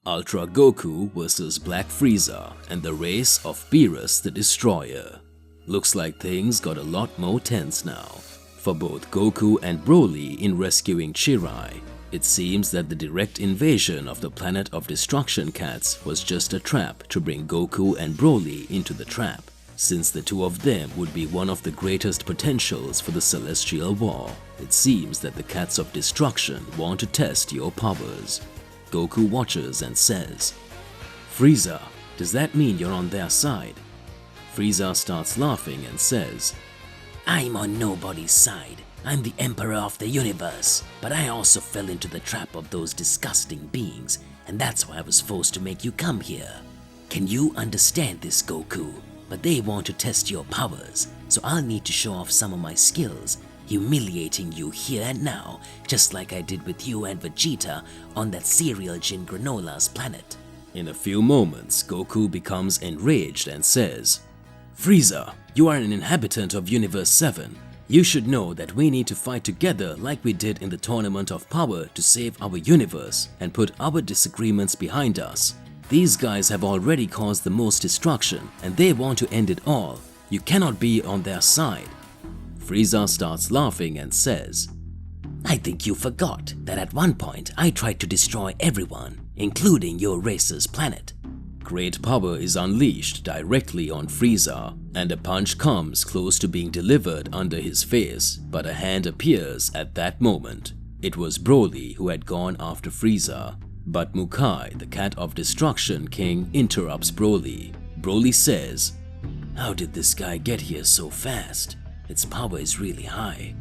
Ultra Goku vs Black Frieza and the race of Beerus the Destroyer. Looks like things got a lot more tense now for both Goku and Broly in rescuing Chirai. It seems that the direct invasion of the planet of destruction cats was just a trap to bring Goku and Broly into the trap, since the two of them would be one of the greatest potentials for the Celestial War. It seems that the cats of destruction want to test your powers. Goku watches and says, "Frieza, does that mean you're on their side?" Frieza starts laughing and says, "I'm on nobody's side. I'm the Emperor of the Universe, but I also fell into the trap of those disgusting beings, and that's why I was forced to make you come here. Can you understand this, Goku? But they want to test your powers, so I'll need to show off some of my skills, humiliating you here and now, just like I did with you and Vegeta on that cereal Jin Granola's planet." In a few moments, Goku becomes enraged and says, "Frieza, you are an inhabitant of Universe 7. You should know that we need to fight together like we did in the Tournament of Power to save our universe and put our disagreements behind us. These guys have already caused the most destruction and they want to end it all. You cannot be on their side." Frieza starts laughing and says, "I think you forgot that at one point I tried to destroy everyone, including your race's planet." Great power is unleashed directly on Frieza, and a punch comes close to being delivered under his face, but a hand appears at that moment. It was Broly who had gone after Frieza, but Mukai, the Cat of Destruction King, interrupts Broly. Broly says, "How did this guy get here so fast? Its power is really high."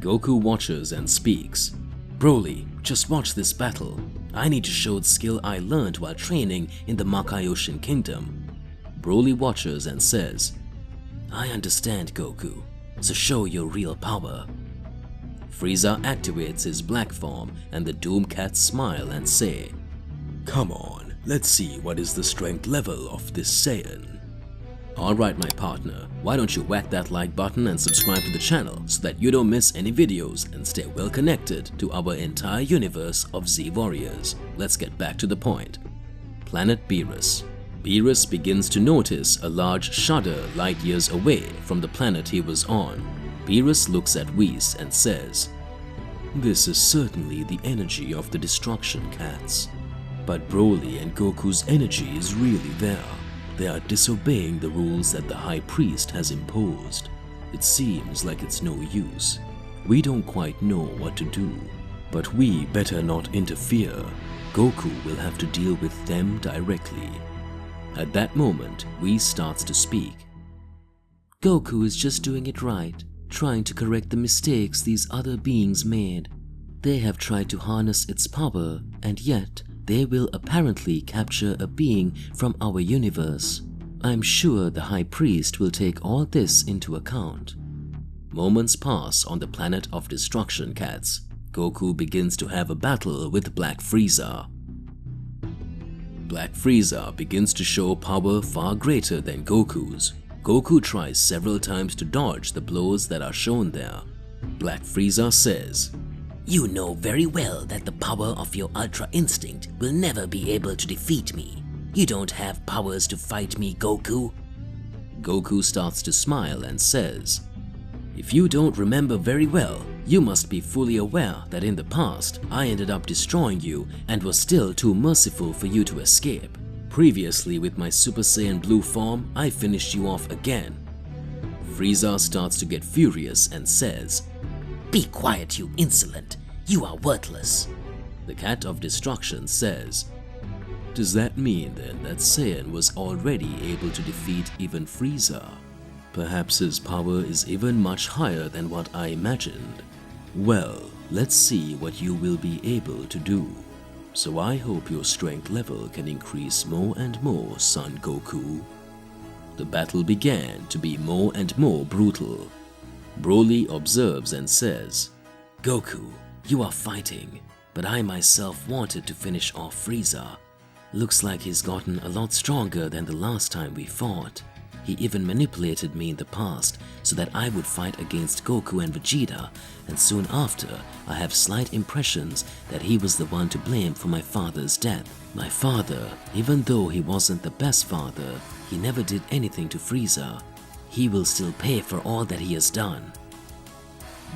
Goku watches and speaks, "Broly, just watch this battle. I need to show the skill I learned while training in the Makaioshin Kingdom." Broly watches and says, "I understand, Goku, so show your real power." Frieza activates his black form and the Doom Cats smile and say, "Come on, let's see what is the strength level of this Saiyan." Alright my partner, why don't you whack that like button and subscribe to the channel so that you don't miss any videos and stay well connected to our entire universe of Z Warriors. Let's get back to the point. Planet Beerus. Beerus begins to notice a large shudder light years away from the planet he was on. Beerus looks at Whis and says, "This is certainly the energy of the destruction cats. But Broly and Goku's energy is really there. They are disobeying the rules that the High Priest has imposed. It seems like it's no use. We don't quite know what to do, but we better not interfere. Goku will have to deal with them directly." At that moment, Whis starts to speak. "Goku is just doing it right, trying to correct the mistakes these other beings made. They have tried to harness its power, and yet they will apparently capture a being from our universe. I'm sure the High Priest will take all this into account." Moments pass on the planet of destruction cats. Goku begins to have a battle with Black Frieza. Black Frieza begins to show power far greater than Goku's. Goku tries several times to dodge the blows that are shown there. Black Frieza says, "You know very well that the power of your Ultra Instinct will never be able to defeat me. You don't have powers to fight me, Goku." Goku starts to smile and says, "If you don't remember very well, you must be fully aware that in the past, I ended up destroying you and was still too merciful for you to escape. Previously, with my Super Saiyan Blue form, I finished you off again." Frieza starts to get furious and says, "Be quiet, you insolent. You are worthless." The Cat of Destruction says, "Does that mean then that Saiyan was already able to defeat even Frieza? Perhaps his power is even much higher than what I imagined. Well, let's see what you will be able to do. So I hope your strength level can increase more and more, son Goku." The battle began to be more and more brutal. Broly observes and says, "Goku, you are fighting, but I myself wanted to finish off Frieza. Looks like he's gotten a lot stronger than the last time we fought. He even manipulated me in the past so that I would fight against Goku and Vegeta, and soon after, I have slight impressions that he was the one to blame for my father's death. My father, even though he wasn't the best father, he never did anything to Frieza. He will still pay for all that he has done.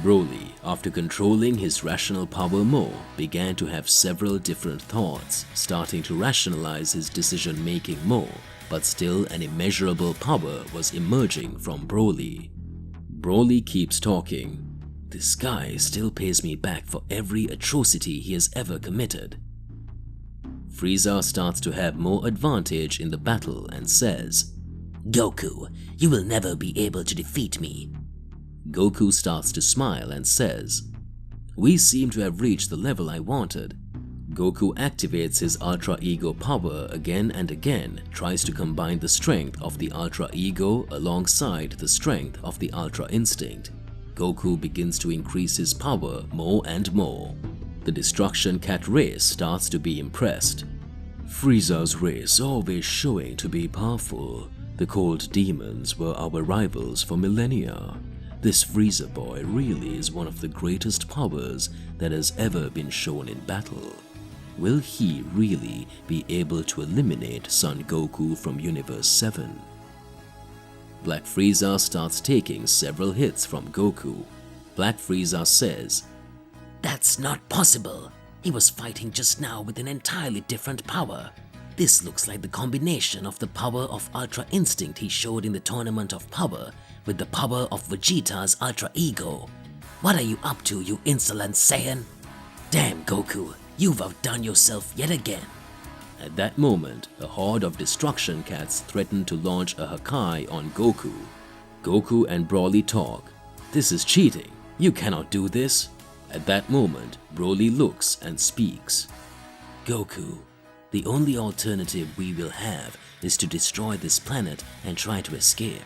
Broly, after controlling his rational power more, began to have several different thoughts, starting to rationalize his decision-making more, but still an immeasurable power was emerging from Broly. Broly keeps talking. This guy still pays me back for every atrocity he has ever committed. Frieza starts to have more advantage in the battle and says, Goku, you will never be able to defeat me. Goku starts to smile and says, we seem to have reached the level I wanted. Goku activates his Ultra Ego power again and again, tries to combine the strength of the Ultra Ego alongside the strength of the Ultra Instinct. Goku begins to increase his power more and more. The Destruction Cat race starts to be impressed. Frieza's race always showing to be powerful. The cold demons were our rivals for millennia. This Frieza boy really is one of the greatest powers that has ever been shown in battle. Will he really be able to eliminate Son Goku from Universe 7? Black Frieza starts taking several hits from Goku. Black Frieza says, That's not possible. He was fighting just now with an entirely different power. This looks like the combination of the power of Ultra Instinct he showed in the Tournament of Power with the power of Vegeta's Ultra Ego. What are you up to, you insolent Saiyan? Damn, Goku, you've outdone yourself yet again. At that moment, a horde of Destruction Cats threatened to launch a Hakai on Goku. Goku and Broly talk. This is cheating. You cannot do this. At that moment, Broly looks and speaks. Goku, the only alternative we will have is to destroy this planet and try to escape.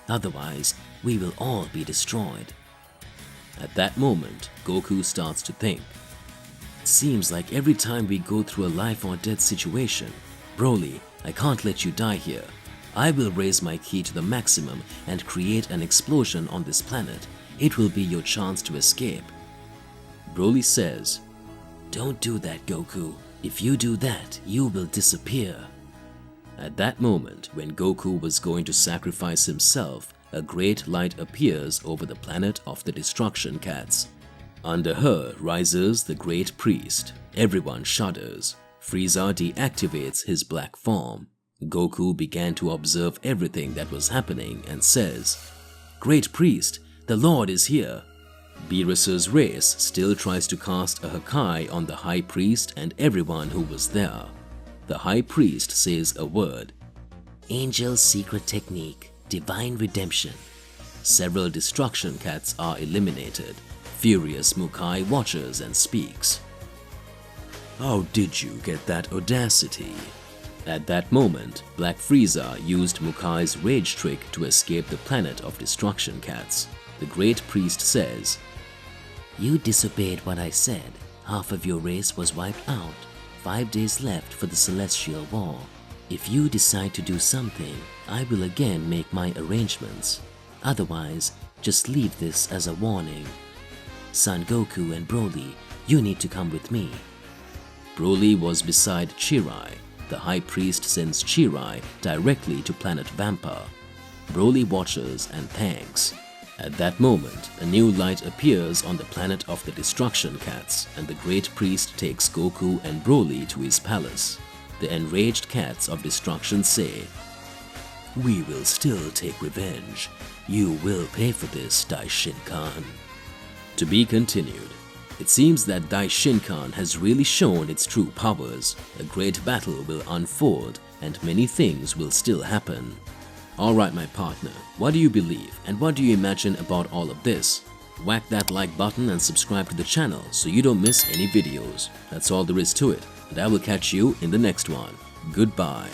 Otherwise, we will all be destroyed. At that moment, Goku starts to think. It seems like every time we go through a life or death situation, Broly, I can't let you die here. I will raise my ki to the maximum and create an explosion on this planet. It will be your chance to escape. Broly says, Don't do that, Goku. If you do that, you will disappear. At that moment, when Goku was going to sacrifice himself, a great light appears over the planet of the Destruction Cats. Under her rises the Great Priest. Everyone shudders. Frieza deactivates his black form. Goku began to observe everything that was happening and says, Great Priest, the Lord is here. Beerus's race still tries to cast a Hakai on the High Priest and everyone who was there. The High Priest says a word. Angel's secret technique, divine redemption. Several Destruction Cats are eliminated. Furious Mukai watches and speaks. How did you get that audacity? At that moment, Black Frieza used Mukai's rage trick to escape the planet of Destruction Cats. The Great Priest says, You disobeyed what I said. Half of your race was wiped out. 5 days left for the Celestial War. If you decide to do something, I will again make my arrangements. Otherwise, just leave this as a warning. Son Goku and Broly, you need to come with me. Broly was beside Chirai. The High Priest sends Chirai directly to planet Vampa. Broly watches and thanks. At that moment, a new light appears on the planet of the Destruction Cats, and the Great Priest takes Goku and Broly to his palace. The enraged cats of destruction say, We will still take revenge. You will pay for this, Daishin-Kan. To be continued. It seems that Daishin-Kan has really shown its true powers. A great battle will unfold, and many things will still happen. Alright my partner, what do you believe and what do you imagine about all of this? Whack that like button and subscribe to the channel so you don't miss any videos. That's all there is to it, and I will catch you in the next one. Goodbye.